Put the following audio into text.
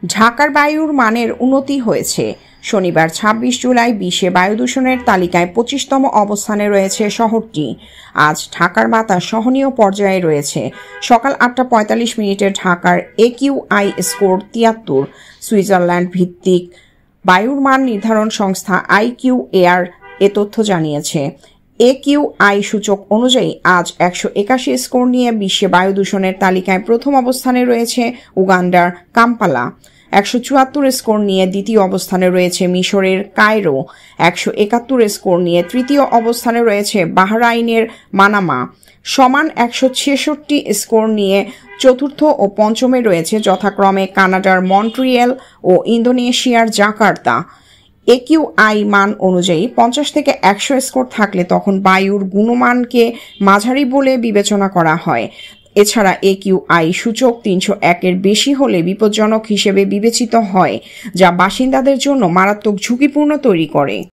ঢাকার বায়ুর মানের উন্নতি হয়েছে। শনিবার ২৬ জুলাই বিশ্বে বায়ু দূষণের তালিকায় ২৫তম অবস্থানে রয়েছে শহরটি। আজ ঢাকার বাতাস সহনীয় পর্যায়ে রয়েছে। সকাল ৮টা ৪৫ ঢাকার AQI স্কোর ৭৩। সুইজারল্যান্ড ভিত্তিক বায়ুর মান নির্ধারণ সংস্থা IQ এয়ার এ তথ্য জানিয়েছে। AQI সূচক অনুযায়ী আজ ১৮১ স্কোর নিয়ে বিশ্বে বায়ু দূষণের তালিকায় প্রথম অবস্থানে রয়েছে উগান্ডার কাম্পালা। ১৭৪ স্কোর নিয়ে দ্বিতীয় অবস্থানে রয়েছে মিশরের কায়রো। ১৭১ স্কোর নিয়ে তৃতীয় অবস্থানে রয়েছে বাহরাইনের মানামা। সমান ১৬৬ স্কোর নিয়ে চতুর্থ ও পঞ্চমে রয়েছে যথাক্রমে কানাডার মন্ট্রিয়েল ও ইন্দোনেশিয়ার জাকার্তা। AQI মান অনুযায়ী ৫০ থেকে ১০০ স্কোর থাকলে তখন বায়ুর গুণমানকে মাঝারি বলে বিবেচনা করা হয়। এছাড়া AQI সূচক ৩০১-এর বেশি হলে বিপজ্জনক হিসেবে বিবেচিত হয়, যা বাসিন্দাদের জন্য মারাত্মক ঝুঁকিপূর্ণ তৈরি করে।